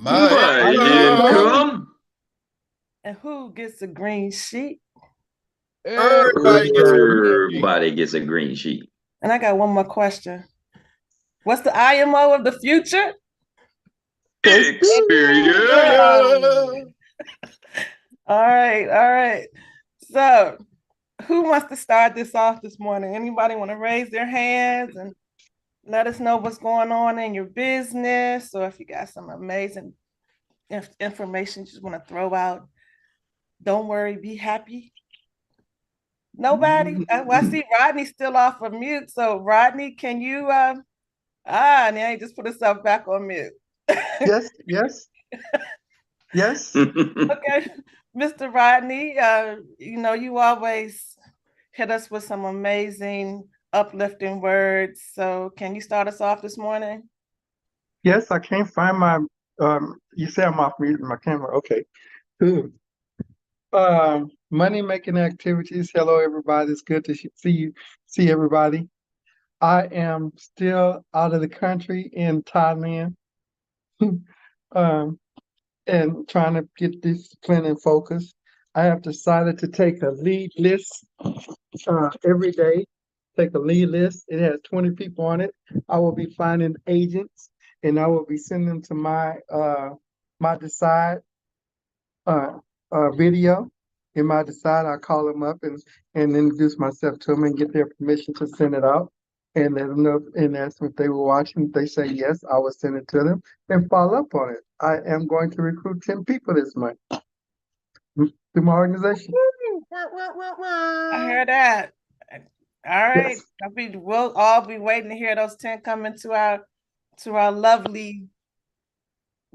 My income. income. And who gets a green sheet? Everybody gets a green sheet. Everybody gets a green sheet. And I got one more question. What's the IMO of the future? Experience. All right, all right. So, who wants to start this off this morning? Anybody want to raise their hands and let us know what's going on in your business, or if you got some amazing information you just want to throw out? Don't worry, be happy. Nobody? Well, I see Rodney's still off of mute. So, Rodney, can you? Now he just put himself back on mute. Yes, yes, yes. Okay, Mr. Rodney, you always hit us with some amazing, uplifting words. So, can you start us off this morning? Yes, I can't find my you say I'm off mute my camera. Okay. Good. Money making activities. Hello everybody. It's good to see everybody. I am still out of the country in Thailand. Um and trying to get discipline and focus. I have decided to take a lead list every day. Take a lead list. It has 20 people on it. I will be finding agents and I will be sending them to my Decide video. In my Decide, I call them up and introduce myself to them and get their permission to send it out. And let them know and ask them if they were watching. If they say yes, I will send it to them and follow up on it. I am going to recruit 10 people this month through my organization. I heard that. All right. Yes. We'll all be waiting to hear those 10 come into our lovely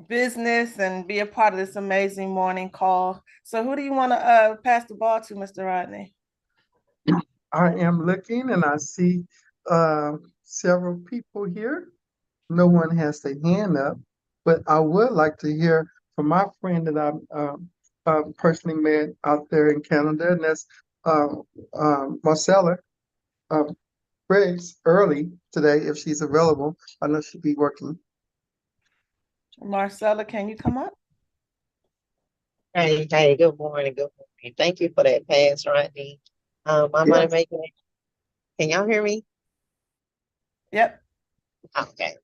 business and be a part of this amazing morning call. So who do you want to pass the ball to, Mr. Rodney? I am looking and I see several people here. No one has their hand up, but I would like to hear from my friend that I personally met out there in Canada, and that's Marcella Briggs early today, if she's available. I know she'll be working. Marcella, can you come up? Hey, good morning, good morning. Thank you for that pass, Rodney. My money Yes. making, can y'all hear me? Yep. Okay.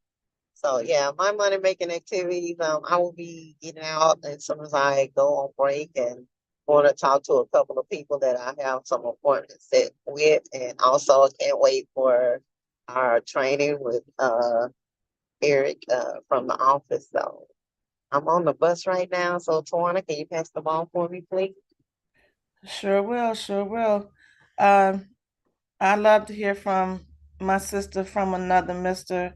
So yeah, my money making activities, I will be getting out as soon as I go on break and want to talk to a couple of people that I have some appointments set with, and also can't wait for our training with Eric from the office. So I'm on the bus right now. So Tawana, can you pass the ball for me, please? Sure will, sure will. Um, I love to hear from my sister from another Mr.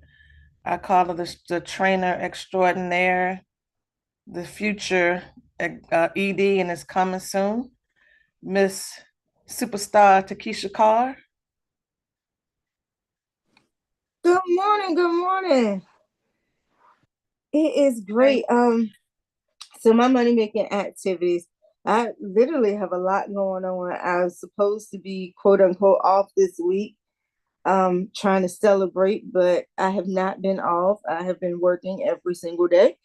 I call her the trainer extraordinaire, the future ED, and is coming soon. Miss Superstar Takesha Carr. Good morning, good morning. It is great. So my money making activities, I literally have a lot going on. I was supposed to be quote unquote off this week, trying to celebrate, but I have not been off. I have been working every single day.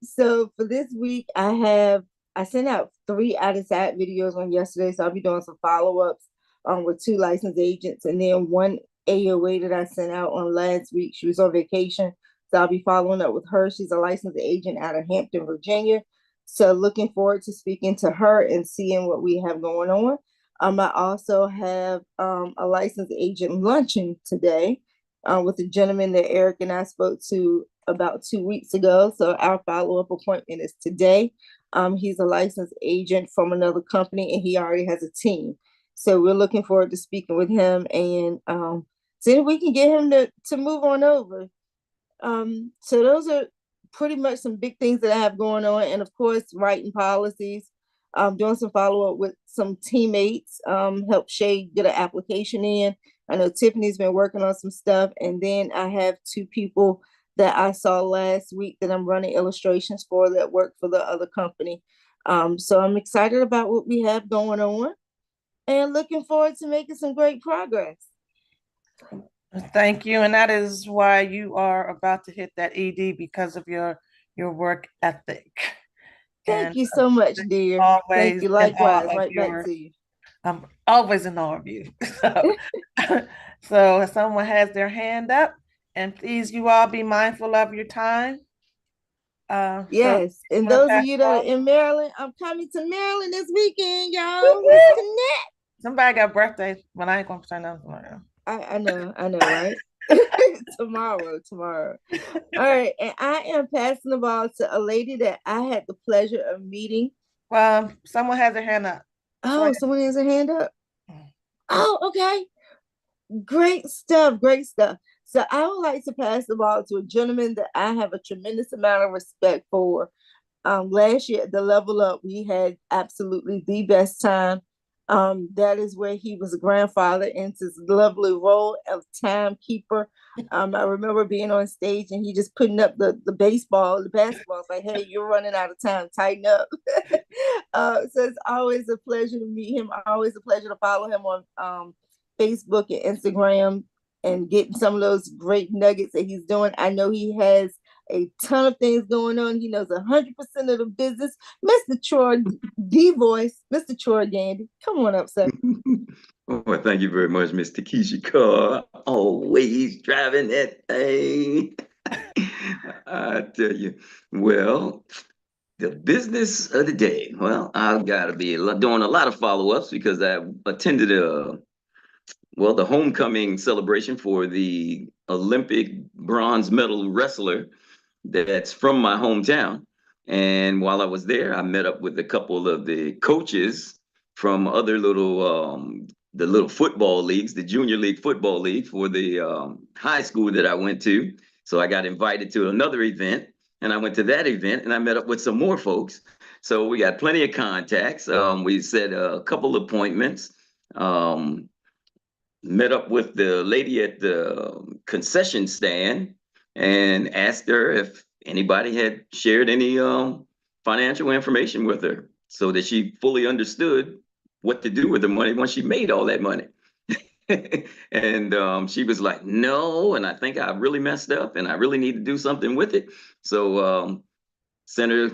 So for this week, I sent out 3 out of side videos on yesterday, so I'll be doing some follow-ups with 2 licensed agents, and then one AOA that I sent out on last week. She was on vacation, so I'll be following up with her. She's a licensed agent out of Hampton, Virginia. So looking forward to speaking to her and seeing what we have going on. I also have a licensed agent luncheon today with a gentleman that Eric and I spoke to about 2 weeks ago. So our follow-up appointment is today. He's a licensed agent from another company and he already has a team. So we're looking forward to speaking with him and seeing if we can get him to move on over. So those are pretty much some big things that I have going on. And of course, writing policies, doing some follow-up with some teammates, help Shay get an application in. I know Tiffany's been working on some stuff. And then I have 2 people that I saw last week that I'm running illustrations for that work for the other company. So I'm excited about what we have going on and looking forward to making some great progress. Thank you. And that is why you are about to hit that ED, because of your work ethic. Thank And you so much, dear. Thank always you. in awe Likewise. of Right back your, to you. I'm always in awe of you. So, so if someone has their hand up, and please, you all be mindful of your time. So Yes. And I'm gonna those of pass you it that are off. in Maryland, I'm coming to Maryland this weekend, y'all. Let's connect. Somebody got birthday, but I ain't gonna say nothing like that. I know, right? Tomorrow. All right. And I am passing the ball to a lady that I had the pleasure of meeting. Well, someone has their hand up. Oh, someone has a hand up. Oh, okay. Great stuff. Great stuff. So I would like to pass the ball to a gentleman that I have a tremendous amount of respect for. Last year at the Level Up, we had absolutely the best time. That is where he was a grandfather into his lovely role of timekeeper. I remember being on stage and he just putting up the basketball. It's like, hey, you're running out of time, tighten up. So it's always a pleasure to meet him. Always a pleasure to follow him on Facebook and Instagram and getting some of those great nuggets that he's doing. I know he has a ton of things going on. He knows 100% of the business. Mr. Troy, the voice, Mr. Troy Gandy, come on up, sir. Oh, thank you very much, Mr. Keisha Carr. Always driving that thing. I tell you. Well, the business of the day. Well, I've got to be doing a lot of follow-ups because I attended the homecoming celebration for the Olympic bronze medal wrestler that's from my hometown. And while I was there, I met up with a couple of the coaches from other the little football leagues, the junior league football league for the high school that I went to. So I got invited to another event, and I went to that event, and I met up with some more folks. So we got plenty of contacts. We set a couple appointments. Met up with the lady at the concession stand and asked her if anybody had shared any financial information with her so that she fully understood what to do with the money once she made all that money. And she was like, no, and I think I really messed up and I really need to do something with it. So sent her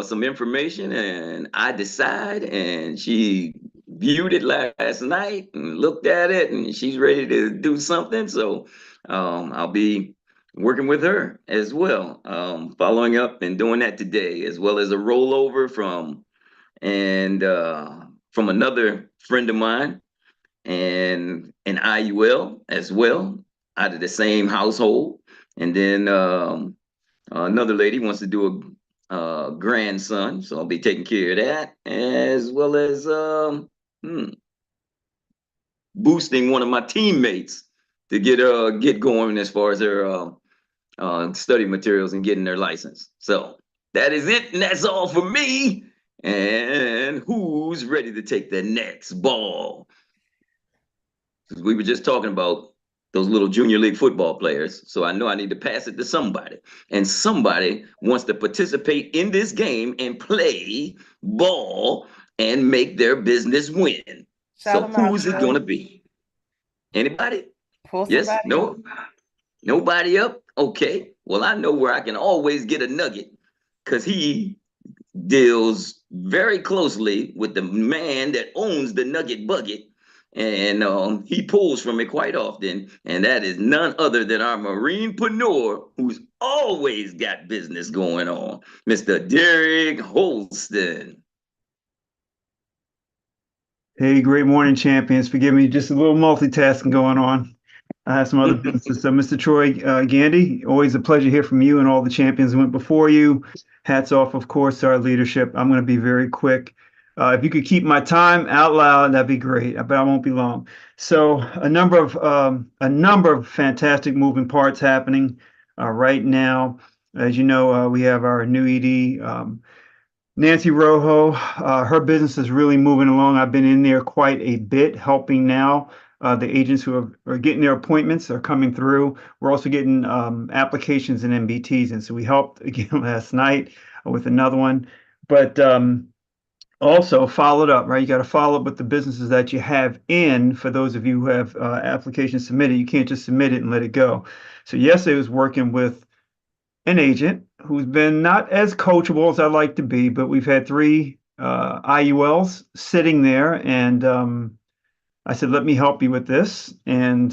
some information, and I decide, and she viewed it last night and looked at it, and she's ready to do something. So I'll be working with her as well, following up and doing that today, as well as a rollover from another friend of mine and an IUL as well, out of the same household. And then another lady wants to do a grandson, so I'll be taking care of that, as well as boosting one of my teammates to get going as far as their study materials and getting their license. So that is it, and that's all for me. And who's ready to take the next ball? Because we were just talking about those little junior league football players. So I know I need to pass it to somebody. And somebody wants to participate in this game and play ball and make their business win. Shout So them out, who's it Troy. going to be? Anybody? Pull Yes? somebody up. No? Nobody up? Okay. Well, I know where I can always get a nugget because he deals very closely with the man that owns the Nugget Bucket, and he pulls from it quite often, and that is none other than our Marinepreneur, who's always got business going on, Mr. Derek Holston. Hey, great morning, champions. Forgive me, just a little multitasking going on. I have some other businesses. So, Mr. Troy Gandy, always a pleasure to hear from you and all the champions who went before you. Hats off, of course, to our leadership. I'm going to be very quick. If you could keep my time out loud, that'd be great, but I won't be long. So, a number of fantastic moving parts happening right now. As you know, we have our new ED. Nancy Rojo, her business is really moving along. I've been in there quite a bit, helping now. The agents who are getting their appointments are coming through. We're also getting applications and MBTs, and so we helped again last night with another one. But also followed up, right? You got to follow up with the businesses that you have in. For those of you who have applications submitted, you can't just submit it and let it go. So yesterday I was working with an agent who's been not as coachable as I'd like to be, but we've had three IULs sitting there, and I said, let me help you with this. And,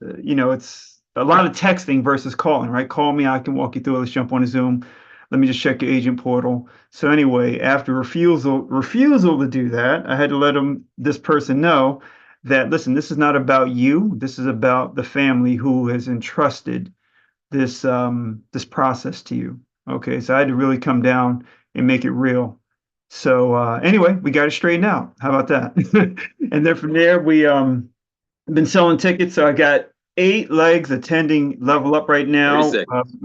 it's a lot of texting versus calling, right? Call me, I can walk you through it. Let's jump on a Zoom. Let me just check your agent portal. So anyway, after refusal to do that, I had to let this person know that, listen, this is not about you. This is about the family who has entrusted this process to you. Okay, so I had to really come down and make it real. So anyway, we got it straightened out. How about that? And then from there, we been selling tickets. So I got 8 legs attending Level Up right 30 now. seconds.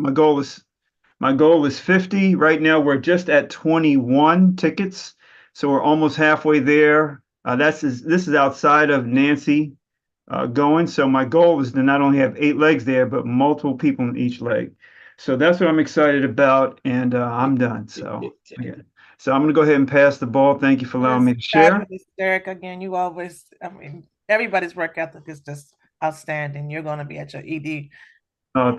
My goal is 50. Right now, we're just at 21 tickets, so we're almost halfway there. This is outside of Nancy going. So my goal is to not only have 8 legs there, but multiple people in each leg. So that's what I'm excited about, and I'm done. So yeah. So I'm going to go ahead and pass the ball. Thank you for allowing me to share. Fabulous, Derek. Again, you always, everybody's work ethic is just outstanding. You're going to be at your ED.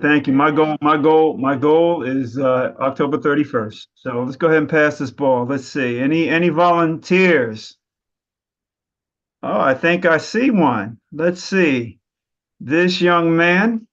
Thank you. My goal is October 31st. So let's go ahead and pass this ball. Let's see. Any volunteers? Oh, I think I see one. Let's see. This young man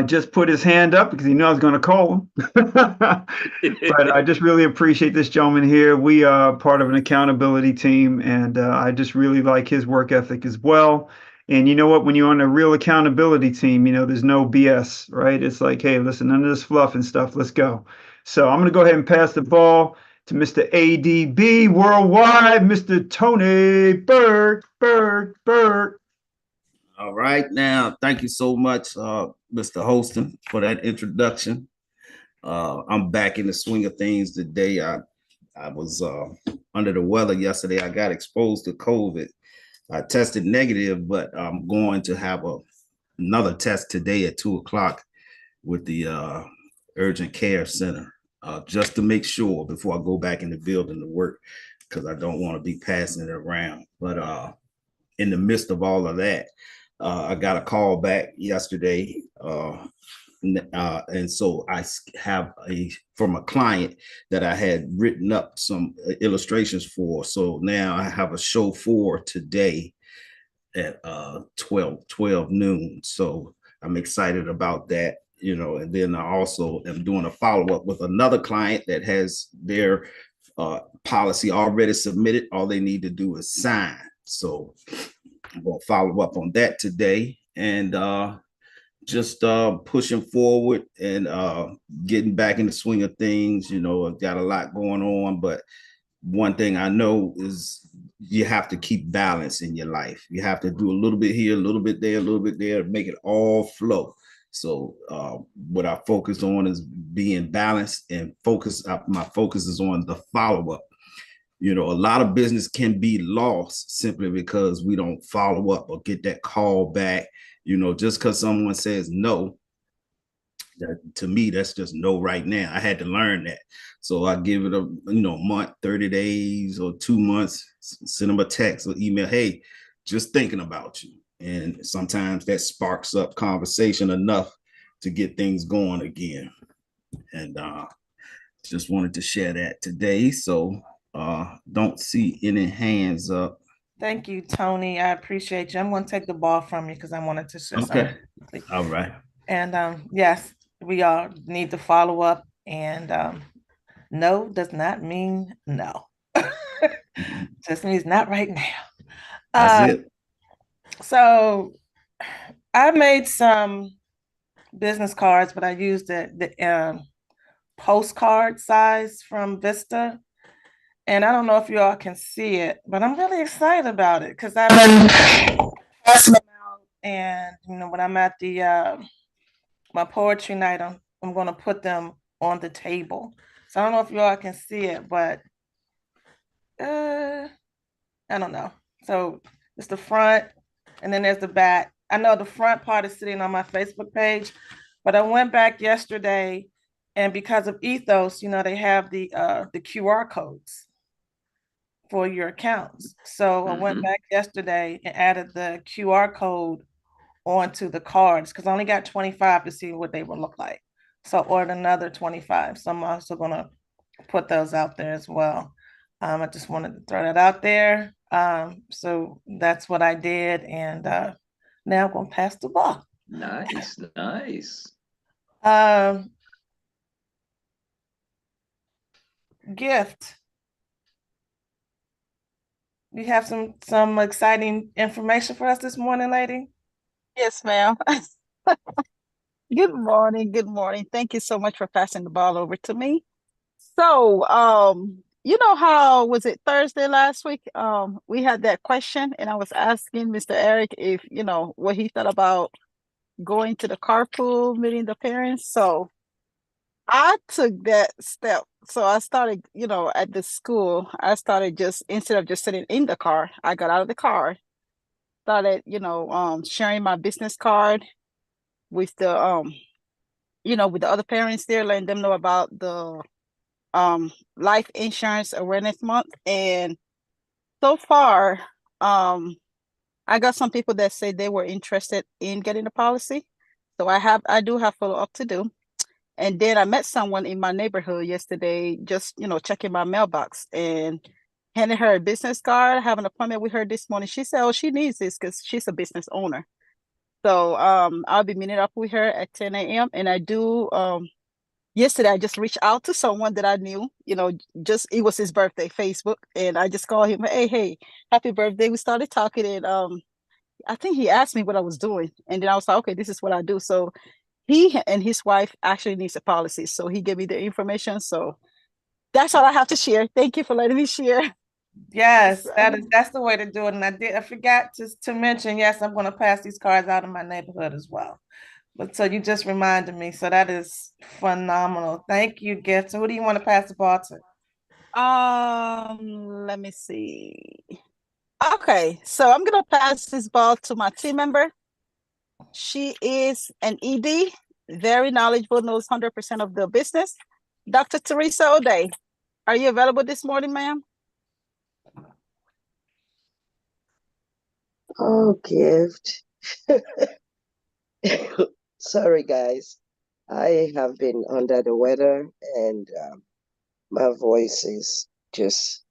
just put his hand up because he knew I was going to call him. But I just really appreciate this gentleman here. We are part of an accountability team, and I just really like his work ethic as well. And you know what? When you're on a real accountability team, there's no BS, right? It's like, hey, listen, none of this fluff and stuff. Let's go. So I'm going to go ahead and pass the ball to Mr. ADB Worldwide, Mr. Tony Burke. All right, now, thank you so much, Mr. Holston, for that introduction. I'm back in the swing of things today. I was under the weather yesterday. I got exposed to COVID. I tested negative, but I'm going to have another test today at 2:00 with the urgent care center, just to make sure before I go back in the building to work, because I don't want to be passing it around. But in the midst of all of that, I got a call back yesterday. And so I have from a client that I had written up some illustrations for. So now I have a show for today at 12 noon. So I'm excited about that, and then I also am doing a follow-up with another client that has their policy already submitted. All they need to do is sign. So I'm going to follow up on that today, and just pushing forward and getting back in the swing of things. I've got a lot going on, but one thing I know is you have to keep balance in your life. You have to do a little bit here, a little bit there, a little bit there, make it all flow. So what I focus on is being balanced, and my focus is on the follow-up. A lot of business can be lost simply because we don't follow up or get that call back. Just because someone says no, to me, that's just no right now. I had to learn that. So I give it a month, 30 days or 2 months, send them a text or email, hey, just thinking about you. And sometimes that sparks up conversation enough to get things going again. And just wanted to share that today. So don't see any hands up. Thank you, Tony. I appreciate you. I'm going to take the ball from you because I wanted to share Okay. something. All right. And yes, we all need to follow up. And no does not mean no. Just means not right now. That's it. So I made some business cards, but I used the postcard size from Vista. And I don't know if you all can see it, but I'm really excited about it because I've been passing them out. And when I'm at the my poetry night, I'm going to put them on the table. So I don't know if you all can see it, but I don't know. So it's the front, and then there's the back. I know the front part is sitting on my Facebook page, but I went back yesterday, and because of Ethos, they have the QR codes. for your accounts. So I went back yesterday and added the QR code onto the cards because I only got 25 to see what they would look like. So I ordered another 25. So I'm also gonna put those out there as well. I just wanted to throw that out there. So that's what I did, and now I'm gonna pass the ball. Nice, nice. Gift. You have some exciting information for us this morning, lady? Yes, ma'am. Good morning. Good morning. Thank you so much for passing the ball over to me. So, you know how was it Thursday last week? We had that question, and I was asking Mr. Eric if, what he thought about going to the carpool, meeting the parents. So I took that step. So I started, at the school, I started just instead of just sitting in the car, I got out of the car, started, sharing my business card with with the other parents there, letting them know about the life insurance awareness month. And so far, I got some people that say they were interested in getting a policy. So I do have follow-up to do. And then I met someone in my neighborhood yesterday, just checking my mailbox, and handed her a business card. I have an appointment with her this morning. She said, oh, she needs this because she's a business owner. So I'll be meeting up with her at 10 a.m. And I do yesterday I just reached out to someone that I knew, just it was his birthday, Facebook, and I just called him, hey, happy birthday. We started talking, and I think he asked me what I was doing, and then I was like, okay, this is what I do. So he and his wife actually needs a policy, so he gave me the information. So that's all I have to share. Thank you for letting me share. Yes, that's the way to do it. And I forgot to mention, yes, I'm going to pass these cards out in my neighborhood as well. But so you just reminded me. So that is phenomenal. Thank you, Gift. So who do you want to pass the ball to? Let me see. Okay, so I'm gonna pass this ball to my team member. She is an ED, very knowledgeable, knows 100% of the business. Dr. Teresa O'Day, are you available this morning, ma'am? Oh, Gift. Sorry, guys. I have been under the weather, and my voice is just,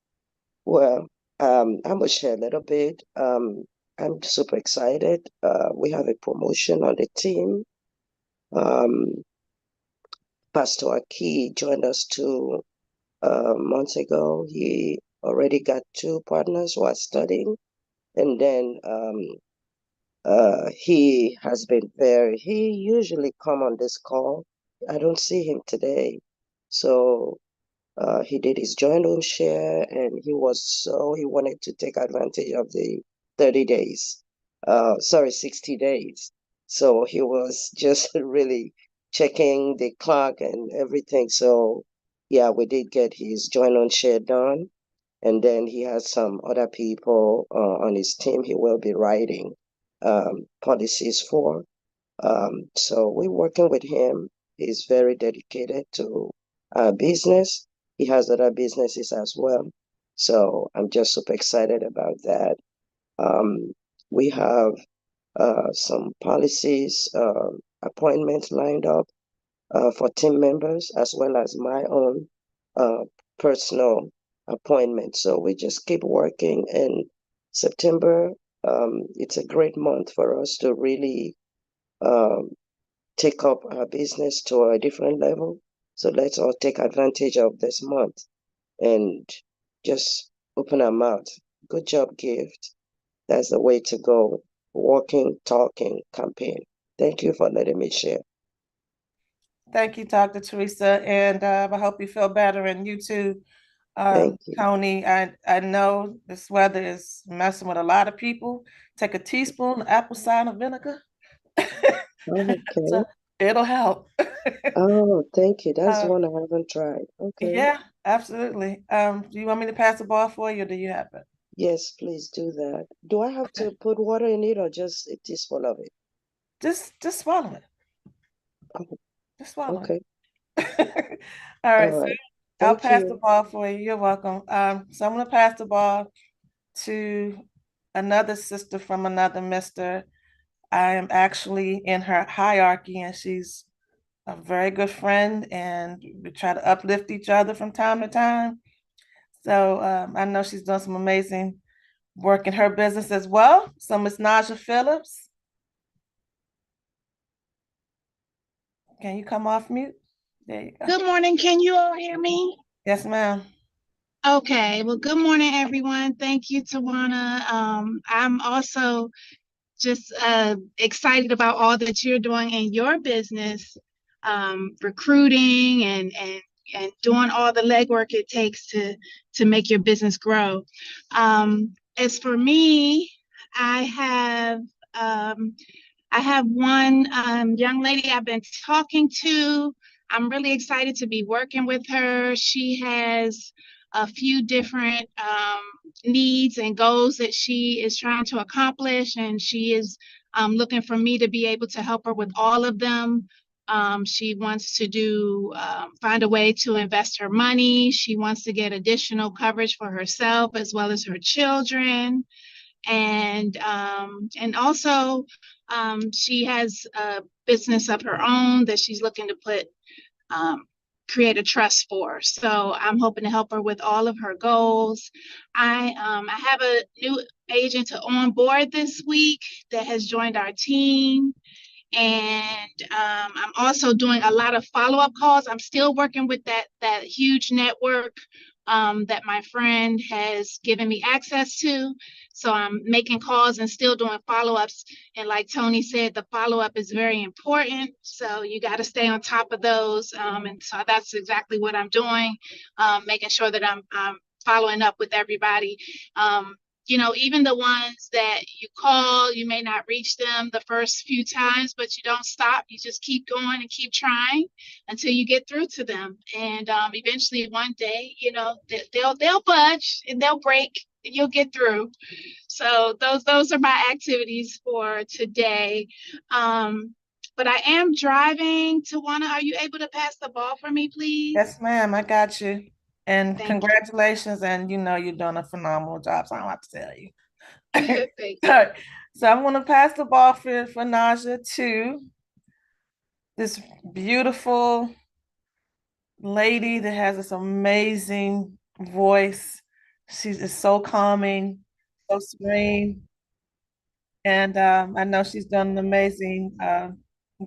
well, I'm gonna share a little bit. I'm super excited. We have a promotion on the team. Um, Pastor Aki joined us 2 months ago. He already got 2 partners who are studying, and then he has been he usually come on this call. I don't see him today. So he did his joint own share, and he wanted to take advantage of the 30 days. Sorry, 60 days. So he was just really checking the clock and everything. So yeah, we did get his joint own share done. And then he has some other people on his team he will be writing policies for. So we're working with him. He's very dedicated to business. He has other businesses as well. So I'm just super excited about that. We have some policies, appointments lined up for team members, as well as my own uh, personal appointment. So we just keep working. And September, it's a great month for us to really take up our business to a different level. So let's all take advantage of this month and just open our mouth. Good job, Gift. That's the way to go. Walking, talking, campaign. Thank you for letting me share. Thank you, Dr. Teresa. And I hope you feel better. And you too, Thank you. Tony. I know this weather is messing with a lot of people. Take a teaspoon of apple cider vinegar. Okay. So it'll help. Oh, thank you. That's the Uh, one I haven't tried. Okay. yeah, absolutely. Do you want me to pass the ball for you, or do you have it? Yes, please do that. Do I have Okay. to put water in it or just a teaspoon of it? Just swallow it. Oh, Just swallow okay. it. All All right. So right. I'll Thank pass the you. ball for you. You're welcome. So I'm gonna pass the ball to another sister from another mister. I am actually in her hierarchy, and she's a very good friend, and we try to uplift each other from time to time. So I know she's done some amazing work in her business as well. So Miss Naja Phillips, can you come off mute? There you go. Good morning. Can you all hear me? Yes, ma'am. Okay. Well, good morning, everyone. Thank you, Tawana. I'm also just excited about all that you're doing in your business, recruiting and doing all the legwork it takes to make your business grow. As for me, I have um, I have one young lady I've been talking to. I'm really excited to be working with her. She has a few different needs and goals that she is trying to accomplish, and she is looking for me to be able to help her with all of them. She wants to find a way to invest her money. She wants to get additional coverage for herself as well as her children, and also she has a business of her own that she's looking to um, create a trust for. So I'm hoping to help her with all of her goals. I have a new agent to onboard this week that has joined our team. And I'm also doing a lot of follow-up calls. I'm still working with that huge network that my friend has given me access to. So I'm making calls and still doing follow-ups. And like Tony said, the follow-up is very important. So you got to stay on top of those. And so that's exactly what I'm doing, making sure that I'm following up with everybody. Even the ones that you call, you may not reach them the first few times, but you don't stop. You just keep going and keep trying until you get through to them. And eventually one day, they'll budge and they'll break and you'll get through. So those are my activities for today. But I am driving. Tawana, are you able to pass the ball for me, please? Yes, ma'am. I got you. And Thank congratulations. And you're doing a phenomenal job. So I don't have to tell you. you. Thank All you. right. So I'm going to pass the ball for Naja to this beautiful lady that has this amazing voice. She's just so calming, so serene. And I know she's done an amazing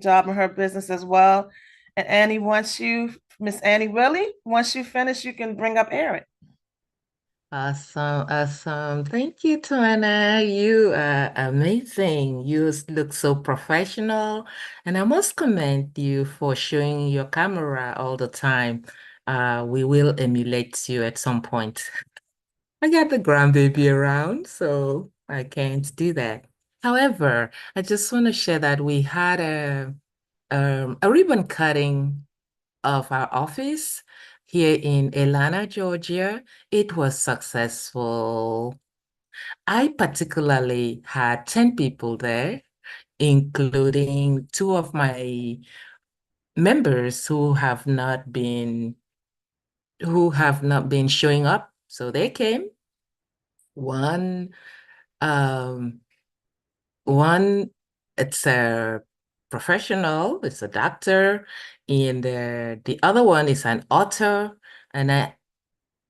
job in her business as well. And Annie, Miss Annie Willie, once you finish, you can bring up Eric. Awesome, awesome. Thank you, Tawana. You are amazing. You look so professional. And I must commend you for showing your camera all the time. We will emulate you at some point. I got the grandbaby around, so I can't do that. However, I just want to share that we had a ribbon cutting of our office here in Atlanta, Georgia. It was successful. I particularly had 10 people there, including two of my members who have not been showing up. So they came. One um one it's a professional, it's a doctor, and the other one is an author. And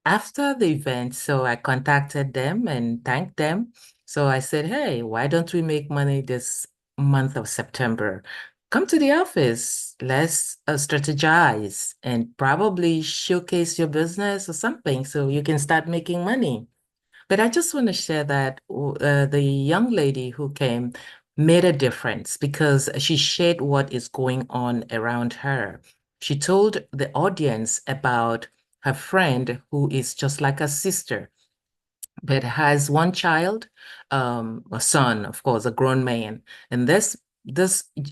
after the event, so I contacted them and thanked them. So I said, hey, why don't we make money this month of September? Come to the office. Let's strategize and probably showcase your business or something so you can start making money. But I just want to share that the young lady who came made a difference because she shared what is going on around her. She told the audience about her friend who is just like a sister but has one child, a son, of course, a grown man. And this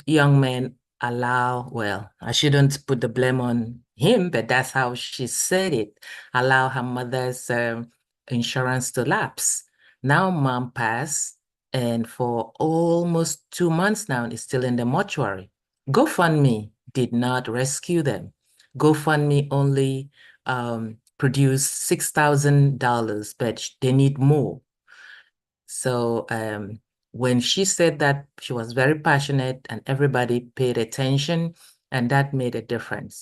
young man well, I shouldn't put the blame on him, but that's how she said it, allow her mother's insurance to lapse. Now mom passed, and for almost 2 months now, is still in the mortuary. GoFundMe did not rescue them. GoFundMe only produce $6,000, but they need more. So when she said that, she was very passionate and everybody paid attention, and that made a difference.